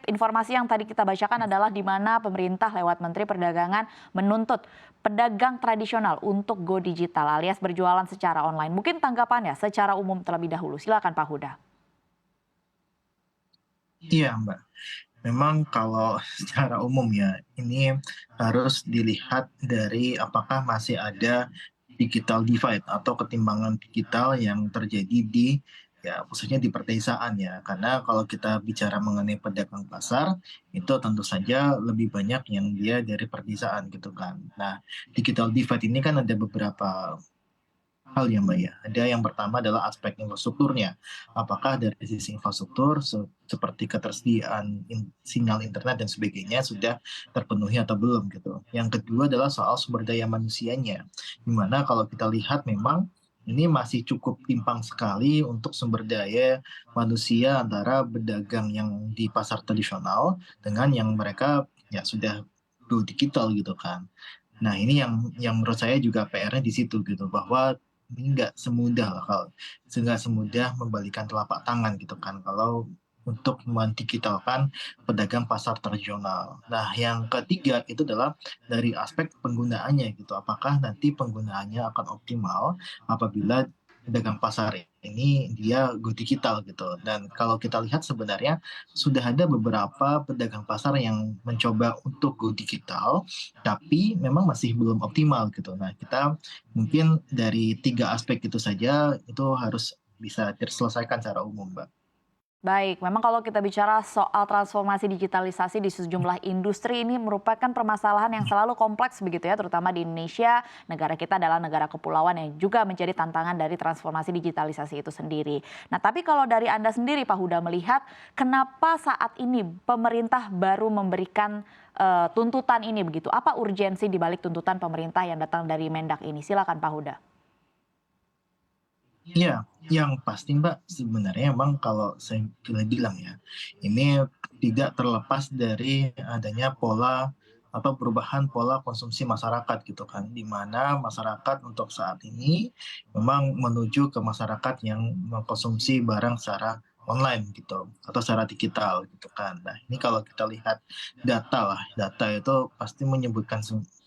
Informasi yang tadi kita bacakan adalah di mana pemerintah lewat Menteri Perdagangan menuntut pedagang tradisional untuk go digital alias berjualan secara online. Mungkin tanggapannya secara umum terlebih dahulu. Silakan Pak Huda. Iya, Mbak. Memang kalau secara umum ya, ini harus dilihat dari apakah masih ada digital divide atau ketimbangan digital yang terjadi di ya khususnya di perdesaan ya. Karena kalau kita bicara mengenai pedagang pasar, itu tentu saja lebih banyak yang dia dari perdesaan gitu kan. Nah, digital divide ini kan ada beberapa hal ya Mbak ya. Ada yang pertama adalah aspek infrastrukturnya. Apakah dari sisi infrastruktur seperti ketersediaan sinyal internet dan sebagainya sudah terpenuhi atau belum gitu. Yang kedua adalah soal sumber daya manusianya. Dimana kalau kita lihat memang ini masih cukup timpang sekali untuk sumber daya manusia antara pedagang yang di pasar tradisional dengan yang mereka ya sudah go digital gitu kan. Nah, ini yang menurut saya juga PR-nya di situ gitu, bahwa ini nggak semudah lah kalau nggak semudah membalikan telapak tangan gitu kan kalau untuk mendigitalkan pedagang pasar tradisional. Nah, yang ketiga itu adalah dari aspek penggunaannya gitu. Apakah nanti penggunaannya akan optimal apabila pedagang pasar ini dia go digital gitu. Dan kalau kita lihat sebenarnya sudah ada beberapa pedagang pasar yang mencoba untuk go digital, tapi memang masih belum optimal gitu. Nah, kita mungkin dari 3 aspek itu saja, itu harus bisa terselesaikan secara umum, Mbak. Baik, memang kalau kita bicara soal transformasi digitalisasi di sejumlah industri ini merupakan permasalahan yang selalu kompleks begitu ya, terutama di Indonesia. Negara kita adalah negara kepulauan yang juga menjadi tantangan dari transformasi digitalisasi itu sendiri. Nah, tapi kalau dari Anda sendiri Pak Huda melihat kenapa saat ini pemerintah baru memberikan tuntutan ini begitu? Apa urgensi di balik tuntutan pemerintah yang datang dari Mendak ini? Silakan Pak Huda. Iya, yang pasti Mbak, sebenarnya memang kalau saya boleh bilang ya, ini tidak terlepas dari adanya pola atau perubahan pola konsumsi masyarakat gitu kan, di mana masyarakat untuk saat ini memang menuju ke masyarakat yang mengkonsumsi barang secara online gitu atau secara digital gitu kan. Nah, ini kalau kita lihat data lah, data itu pasti menyebutkan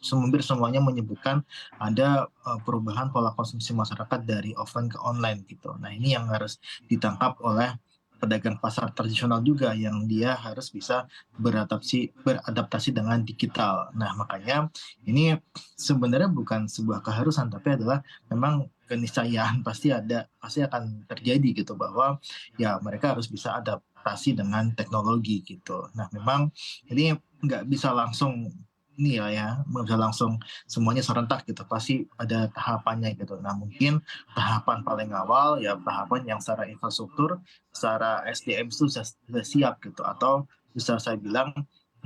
hampir semuanya menyebutkan ada perubahan pola konsumsi masyarakat dari offline ke online gitu. Nah, ini yang harus ditangkap oleh pedagang pasar tradisional juga yang dia harus bisa beradaptasi dengan digital. Nah, makanya ini sebenarnya bukan sebuah keharusan tapi adalah memang keniscayaan pasti akan terjadi gitu bahwa ya mereka harus bisa adaptasi dengan teknologi gitu. Nah, memang ini nggak bisa langsung ini ya, nggak bisa langsung semuanya serentak gitu, pasti ada tahapannya gitu. Nah, mungkin tahapan paling awal ya tahapan yang secara infrastruktur, secara SDM itu sudah siap gitu, atau bisa saya bilang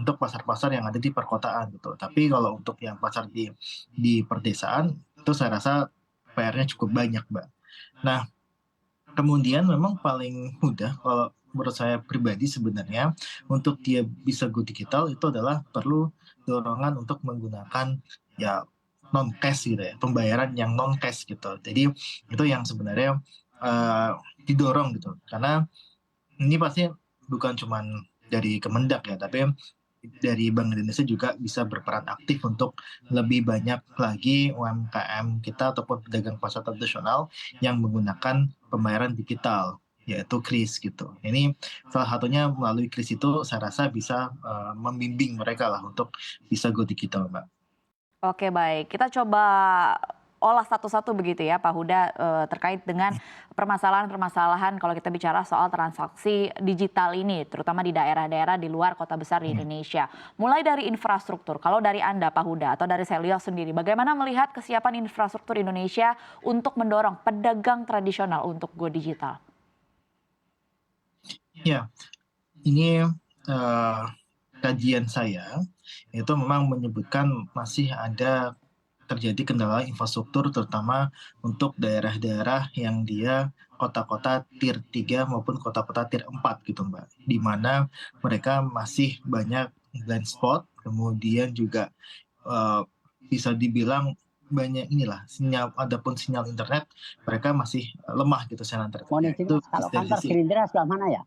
untuk pasar-pasar yang ada di perkotaan gitu. Tapi kalau untuk yang pasar di perdesaan itu saya rasa PR-nya cukup banyak, Mbak. Nah, kemudian memang paling mudah kalau menurut saya pribadi sebenarnya untuk dia bisa go digital itu adalah perlu dorongan untuk menggunakan ya non cash gitu ya, pembayaran yang non cash gitu. Jadi itu yang sebenarnya didorong gitu. Karena ini pasti bukan cuman dari Kemendak ya, tapi dari Bank Indonesia juga bisa berperan aktif untuk lebih banyak lagi UMKM kita ataupun pedagang pasar tradisional yang menggunakan pembayaran digital, yaitu KRIS gitu. Ini salah satunya melalui KRIS itu saya rasa bisa membimbing mereka lah untuk bisa go digital, Mbak. Oke baik, kita coba olah satu-satu begitu ya Pak Huda, terkait dengan permasalahan-permasalahan kalau kita bicara soal transaksi digital ini, terutama di daerah-daerah di luar kota besar di Hmm. Indonesia. Mulai dari infrastruktur, kalau dari Anda Pak Huda atau dari Selios sendiri, bagaimana melihat kesiapan infrastruktur Indonesia untuk mendorong pedagang tradisional untuk go digital? Ya, ini kajian saya itu memang menyebutkan masih ada terjadi kendala infrastruktur terutama untuk daerah-daerah yang dia kota-kota tier 3 maupun kota-kota tier 4 gitu, Mbak. Di mana mereka masih banyak blind spot, kemudian juga, eee, bisa dibilang banyak inilah, adapun sinyal internet mereka masih lemah gitu sinyal internetnya. Koneksinya Itu kalau dari kantor sisi Gerindra sebelah mana ya?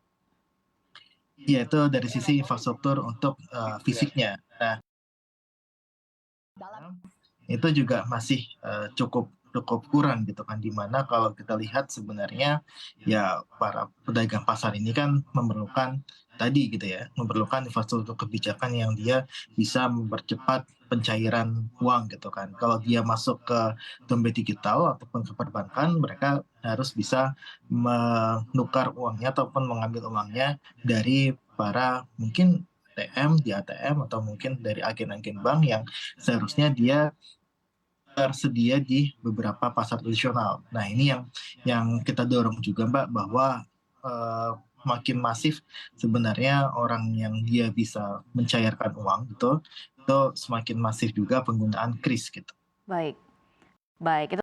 yaitu dari sisi infrastruktur untuk fisiknya. Nah, itu juga masih cukup cukup kurang gitu kan, dimana kalau kita lihat sebenarnya ya para pedagang pasar ini kan memerlukan tadi gitu ya, memerlukan infrastruktur kebijakan yang dia bisa mempercepat pencairan uang gitu kan. Kalau dia masuk ke dompet digital ataupun ke perbankan, mereka harus bisa menukar uangnya ataupun mengambil uangnya dari para mungkin ATM di ATM atau mungkin dari agen-agen bank yang seharusnya dia tersedia di beberapa pasar tradisional. Nah, ini yang kita dorong juga, Mbak, bahwa makin masif sebenarnya orang yang dia bisa mencairkan uang gitu, itu semakin masif juga penggunaan kris gitu. Baik, baik.